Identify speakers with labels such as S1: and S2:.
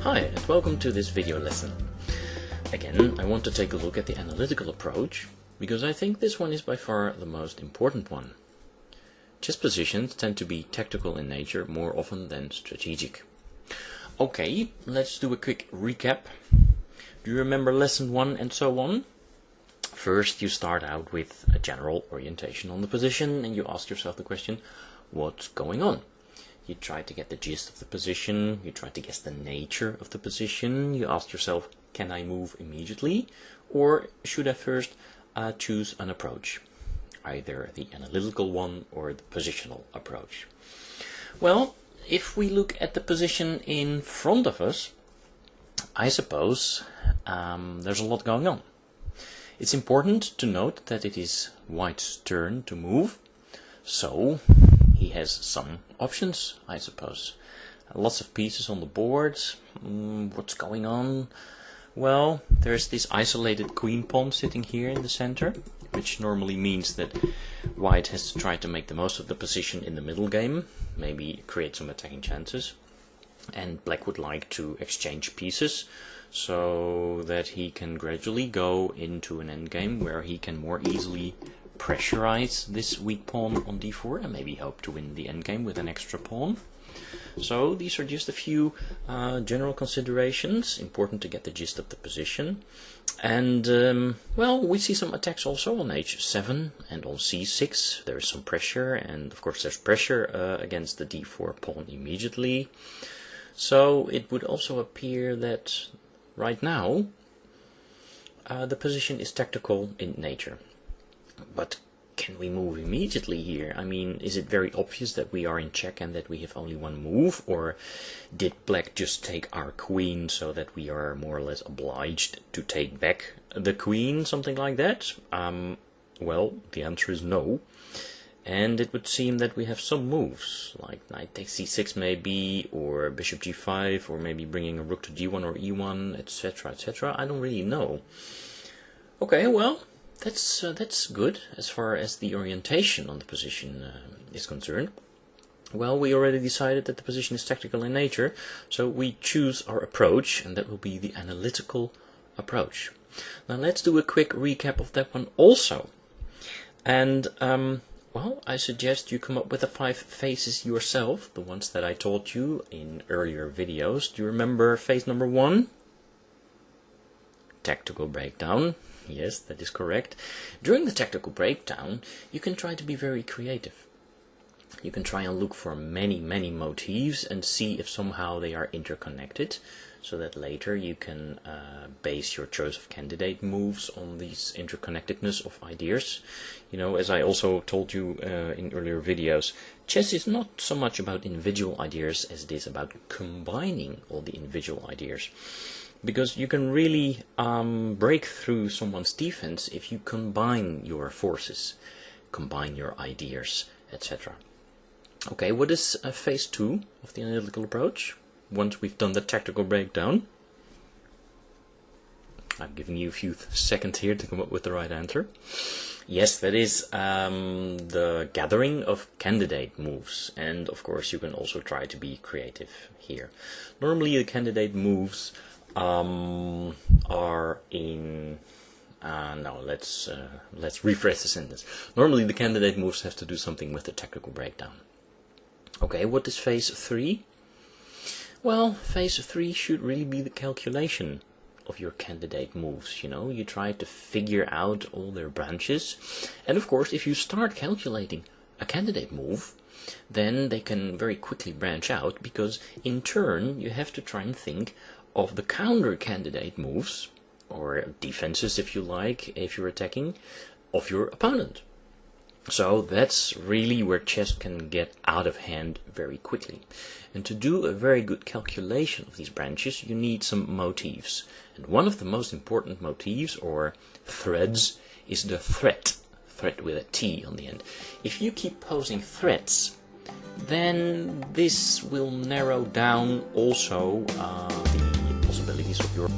S1: Hi and welcome to this video lesson. Again, I want to take a look at the analytical approach because I think this one is by far the most important one. Chess positions tend to be tactical in nature more often than strategic. Okay, let's do a quick recap. Do you remember lesson 1 and so on? First, you start out with a general orientation on the position and you ask yourself the question, what's going on? You try to get the gist of the position, you try to guess the nature of the position, you ask yourself, can I move immediately? Or should I first choose an approach? Either the analytical one or the positional approach. Well, if we look at the position in front of us, I suppose there's a lot going on. It's important to note that it is White's turn to move, so he has some options, I suppose. Lots of pieces on the board. What's going on? Well, there's this isolated queen pawn sitting here in the center, which normally means that White has to try to make the most of the position in the middle game, maybe create some attacking chances. And Black would like to exchange pieces so that he can gradually go into an endgame where he can more easily pressurize this weak pawn on d4 and maybe hope to win the endgame with an extra pawn. So these are just a few general considerations, important to get the gist of the position. And well, we see some attacks also on h7 and on c6. There is some pressure, and of course there's pressure against the d4 pawn immediately. So it would also appear that right now the position is tactical in nature. But can we move immediately here? I mean, is it very obvious that we are in check and that we have only one move? Or did Black just take our queen so that we are more or less obliged to take back the queen? Something like that? Well, the answer is no. And it would seem that we have some moves, like knight takes c6 maybe, or bishop g5, or maybe bringing a rook to d1 or e1, etc., etc. I don't really know. Okay, well, that's good as far as the orientation on the position is concerned. Well, we already decided that the position is tactical in nature, so we choose our approach, and that will be the analytical approach. Now let's do a quick recap of that one also. And well, I suggest you come up with the 5 phases yourself, the ones that I taught you in earlier videos. Do you remember phase number 1? Tactical breakdown. Yes, that is correct. During the tactical breakdown, you can try to be very creative. You can try and look for many motifs and see if somehow they are interconnected, so that later you can base your choice of candidate moves on these interconnectedness of ideas. You know, as I also told you in earlier videos, chess is not so much about individual ideas as it is about combining all the individual ideas. Because you can really break through someone's defense if you combine your forces, combine your ideas, etc. Okay, what is phase 2 of the analytical approach? Once we've done the tactical breakdown. I'm giving you a few seconds here to come up with the right answer. Yes, that is the gathering of candidate moves. And of course you can also try to be creative here. Normally the candidate moves are in no, let's rephrase the sentence. Normally the candidate moves have to do something with the tactical breakdown. Okay, what is phase 3? Well, phase 3 should really be the calculation of your candidate moves. You know, you try to figure out all their branches, and of course if you start calculating a candidate move, then they can very quickly branch out, because in turn you have to try and think of the counter candidate moves, or defenses if you like, if you're attacking, of your opponent. So that's really where chess can get out of hand very quickly. And to do a very good calculation of these branches, you need some motifs. And one of the most important motifs, or threads, is the threat. Threat with a T on the end. If you keep posing threats, then this will narrow down also the possibilities of your